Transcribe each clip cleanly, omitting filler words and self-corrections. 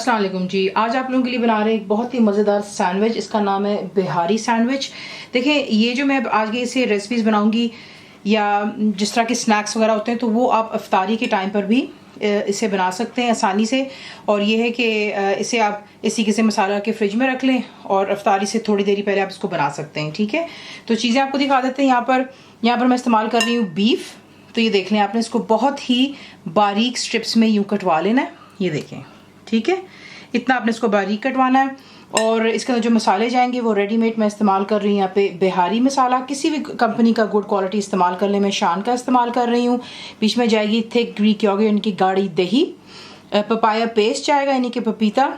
अस्सलाम वालेकुम जी। आज आप लोगों के लिए बना रहे हैं एक बहुत ही मज़ेदार सैंडविच। इसका नाम है बिहारी सैंडविच। देखें, ये जो मैं आज से रेसिपीज़ बनाऊंगी या जिस तरह के स्नैक्स वगैरह होते हैं तो वो आप इफ्तारी के टाइम पर भी इसे बना सकते हैं आसानी से। और ये है कि इसे आप इसी किसी मसाला के फ्रिज में रख लें और इफ्तारी से थोड़ी देरी पहले आप इसको बना सकते हैं। ठीक है, तो चीज़ें आपको दिखा देते हैं। यहाँ पर मैं इस्तेमाल कर रही हूँ बीफ। तो ये देख लें, आपने इसको बहुत ही बारीक स्ट्रिप्स में यूँ कटवा लेना है। ये देखें, ठीक है, इतना आपने इसको बारीक कटवाना है। और इसके अंदर जो मसाले जाएंगे वो रेडीमेड मैं इस्तेमाल कर रही हूँ यहाँ पे बिहारी मसाला। किसी भी कंपनी का गुड क्वालिटी इस्तेमाल कर लें। मैं शान का इस्तेमाल कर रही हूँ। बीच में जाएगी थिक ग्रीक योगर्ट यानी कि गाढ़ी दही। पपाया पेस्ट जाएगा यानी कि पपीता।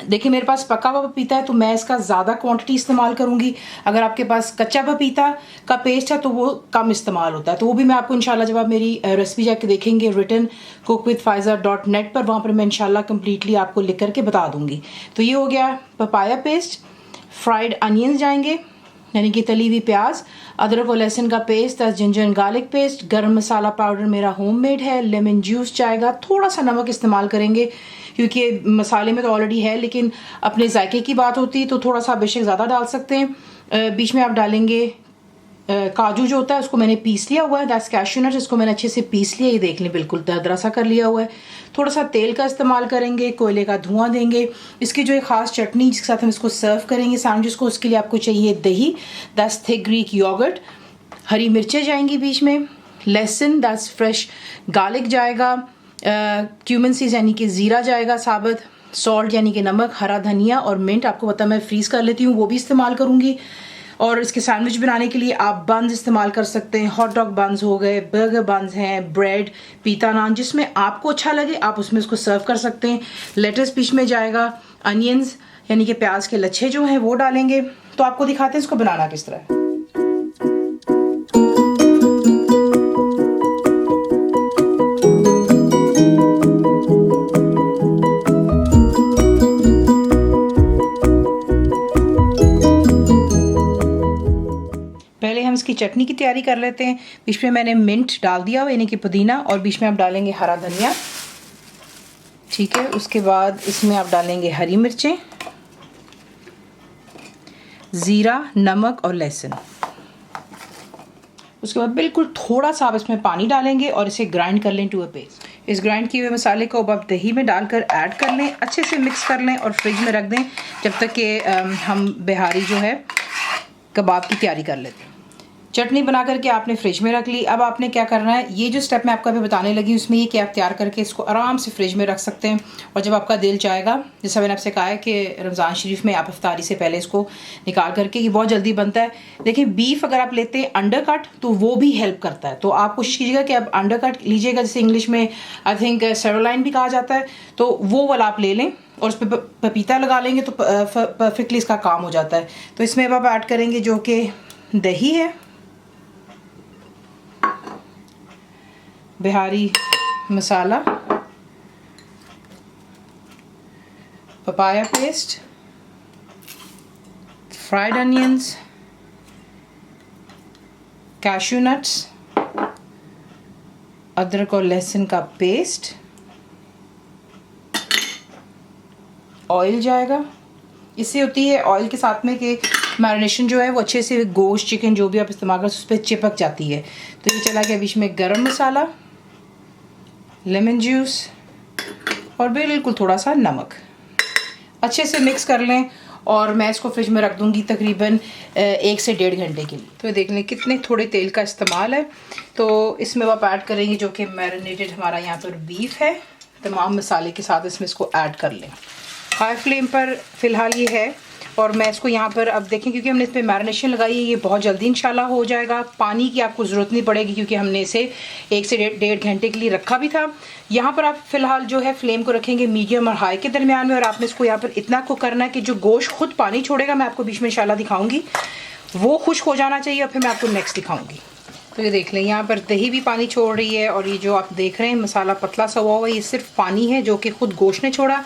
देखिए, मेरे पास पका हुआ पपीता है तो मैं इसका ज़्यादा क्वांटिटी इस्तेमाल करूँगी। अगर आपके पास कच्चा पपीता का पेस्ट है तो वो कम इस्तेमाल होता है। तो वो भी मैं आपको इंशाल्लाह जब आप मेरी रेसिपी जाके देखेंगे रिटन cook-with-faiza.net पर, वहाँ पर मैं इंशाल्लाह कम्प्लीटली आपको लिख करके बता दूँगी। तो ये हो गया पपाया पेस्ट। फ्राइड अनियंस जाएंगे यानी कि तली हुई प्याज। अदरक और लहसुन का paste, ginger and garlic paste. गरम मसाला पाउडर मेरा होममेड है। लेमन जूस जाएगा। थोड़ा सा नमक इस्तेमाल करेंगे क्योंकि मसाले में तो ऑलरेडी है, लेकिन अपने जायके की बात होती है तो थोड़ा सा बेशक ज़्यादा डाल सकते हैं। बीच में आप डालेंगे काजू जो होता है उसको मैंने पीस लिया हुआ है। दैट्स कैश्यू नट्स, इसको मैंने अच्छे से पीस लिया। ये देख लें, बिल्कुल दरदरा सा कर लिया हुआ है। थोड़ा सा तेल का इस्तेमाल करेंगे, कोयले का धुआं देंगे। इसकी जो एक ख़ास चटनी जिसके साथ हम इसको सर्व करेंगे सैंडविच को, उसके लिए आपको चाहिए दही। That's thick Greek yogurt. हरी मिर्चें जाएंगी बीच में। लहसुन, दैट्स फ्रेश गार्लिक जाएगा। क्यूमिन सीड्स यानी कि ज़ीरा जाएगा साबुत। सॉल्ट यानी कि नमक। हरा धनिया और मिंट, आपको पता मैं फ्रीज़ कर लेती हूँ, वो भी इस्तेमाल करूँगी। और इसके सैंडविच बनाने के लिए आप बंस इस्तेमाल कर सकते हैं। हॉट डॉग बंस हो गए, बर्गर बंस हैं, ब्रेड, पीता नान, जिसमें आपको अच्छा लगे आप उसमें इसको सर्व कर सकते हैं। लेटस बीच में जाएगा। अनियंस यानी कि प्याज के लच्छे जो हैं वो डालेंगे। तो आपको दिखाते हैं इसको बनाना किस तरह है। पहले हम इसकी चटनी की तैयारी कर लेते हैं। बीच में मैंने मिंट डाल दिया हुआ यानी कि पुदीना, और बीच में आप डालेंगे हरा धनिया। ठीक है, उसके बाद इसमें आप डालेंगे हरी मिर्चें, ज़ीरा, नमक और लहसुन। उसके बाद बिल्कुल थोड़ा सा आप इसमें पानी डालेंगे और इसे ग्राइंड कर लें टू अ पेस्ट। इस ग्राइंड किए हुए मसाले को अब आप दही में डालकर ऐड कर लें, अच्छे से मिक्स कर लें और फ्रिज में रख दें जब तक कि हम बिहारी जो है कबाब की तैयारी कर लेते हैं। चटनी बना करके आपने फ्रिज में रख ली। अब आपने क्या करना है, ये जो स्टेप मैं आपको अभी बताने लगी उसमें ये कि आप तैयार करके इसको आराम से फ्रिज में रख सकते हैं। और जब आपका दिल चाहेगा, जैसा मैंने आपसे कहा है कि रमज़ान शरीफ में आप इफ्तारी से पहले इसको निकाल करके, ये बहुत जल्दी बनता है। देखिए, बीफ अगर आप लेते हैं अंडर कट तो वो भी हेल्प करता है। तो आप कोशिश कीजिएगा कि आप अंडर कट लीजिएगा, जैसे इंग्लिश में आई थिंक सेरोलाइन भी कहा जाता है, तो वो वाला आप ले लें और उस पर पपीता लगा लेंगे तो परफेक्टली इसका काम हो जाता है। तो इसमें अब आप ऐड करेंगे जो कि दही है, Bihari masala, papaya paste, fried onions, cashew nuts, अदरक और लहसुन का पेस्ट, ऑयल जाएगा। इससे होती है ऑयल के साथ में कि मैरिनेशन जो है वो अच्छे से गोश्त, चिकन जो भी आप इस्तेमाल कर उस पर चिपक जाती है। तो ये चला गया बीच में गरम मसाला, लेमन जूस और बिल्कुल थोड़ा सा नमक। अच्छे से मिक्स कर लें और मैं इसको फ्रिज में रख दूंगी तकरीबन 1 से 1.5 घंटे के लिए। तो देख लें कितने थोड़े तेल का इस्तेमाल है। तो इसमें आप ऐड करेंगे जो कि मैरिनेटेड हमारा यहाँ पर बीफ है, तमाम मसाले के साथ इसमें इसको ऐड कर लें। हाई फ्लेम पर फ़िलहाल ये है और मैं इसको यहाँ पर अब देखें, क्योंकि हमने इस पर मैरिनेशन लगाई है, ये बहुत जल्दी इंशाल्लाह हो जाएगा। पानी की आपको ज़रूरत नहीं पड़ेगी क्योंकि हमने इसे 1 से 1.5 घंटे के लिए रखा भी था। यहाँ पर आप फ़िलहाल जो है फ्लेम को रखेंगे मीडियम और हाई के दरमियान में, और आपने इसको यहाँ पर इतना कुक करना है कि जो गोश्त खुद पानी छोड़ेगा, मैं आपको बीच में इंशाल्लाह दिखाऊँगी, वो खुश्क हो जाना चाहिए और फिर मैं आपको नेक्स्ट दिखाऊँगी। तो ये देख लें, यहाँ पर दही भी पानी छोड़ रही है और ये जो आप देख रहे हैं मसाला पतला सा हुआ है, ये सिर्फ पानी है जो कि खुद गोश्त ने छोड़ा।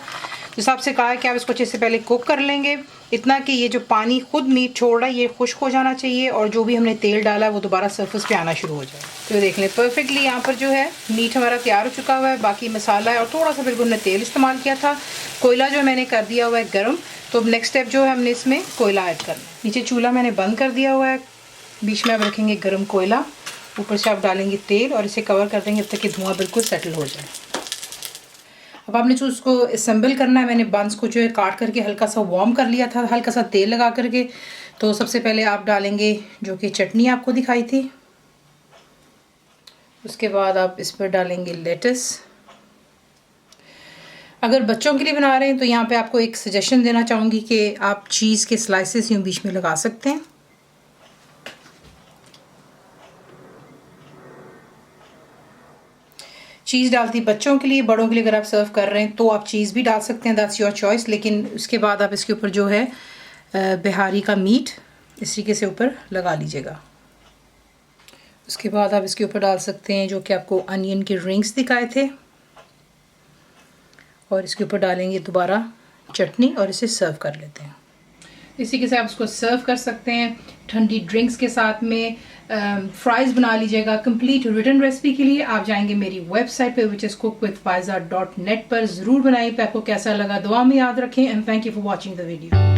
जिस आपसे कहा है कि आप इसको अच्छे से पहले कुक कर लेंगे, इतना कि ये जो पानी खुद मीट छोड़ रहा है ये खुश्क हो जाना चाहिए और जो भी हमने तेल डाला है वो दोबारा सरफेस पे आना शुरू हो जाए। तो देख लें परफेक्टली यहाँ पर जो है मीट हमारा तैयार हो चुका हुआ है। बाकी मसाला है और थोड़ा सा बिल्कुल हमने तेल इस्तेमाल किया था। कोयला जो मैंने कर दिया हुआ है गर्म। तो अब नेक्स्ट स्टेप जो है हमने इसमें कोयला ऐड करना है। नीचे चूल्हा मैंने बंद कर दिया हुआ है, बीच में आप रखेंगे गर्म कोयला, ऊपर से आप डालेंगे तेल और इसे कवर कर देंगे जब तक कि धुआं बिल्कुल सेटल हो जाए। अब आपने जो उसको असेंबल करना है, मैंने बंस को जो है काट करके हल्का सा वार्म कर लिया था, हल्का सा तेल लगा करके। तो सबसे पहले आप डालेंगे जो कि चटनी आपको दिखाई थी, उसके बाद आप इस पर डालेंगे लेटस। अगर बच्चों के लिए बना रहे हैं तो यहाँ पे आपको एक सजेशन देना चाहूँगी कि आप चीज़ के स्लाइसेस यूँ बीच में लगा सकते हैं। चीज़ डालती बच्चों के लिए, बड़ों के लिए अगर आप सर्व कर रहे हैं तो आप चीज़ भी डाल सकते हैं, दैट्स योर चॉइस। लेकिन उसके बाद आप इसके ऊपर जो है बिहारी का मीट इस तरीके से ऊपर लगा लीजिएगा। उसके बाद आप इसके ऊपर डाल सकते हैं जो कि आपको अनियन के रिंग्स दिखाए थे, और इसके ऊपर डालेंगे दोबारा चटनी और इसे सर्व कर लेते हैं। इसी तरीके से आप इसको सर्व कर सकते हैं ठंडी ड्रिंक्स के साथ में। फ्राइज़ बना लीजिएगा। कंप्लीट रिटन रेसिपी के लिए आप जाएंगे मेरी वेबसाइट पे विच इज़ cookWithFaiza.net पर। ज़रूर बनाइए। आपको कैसा लगा दुआ में याद रखें, and thank you for watching the video.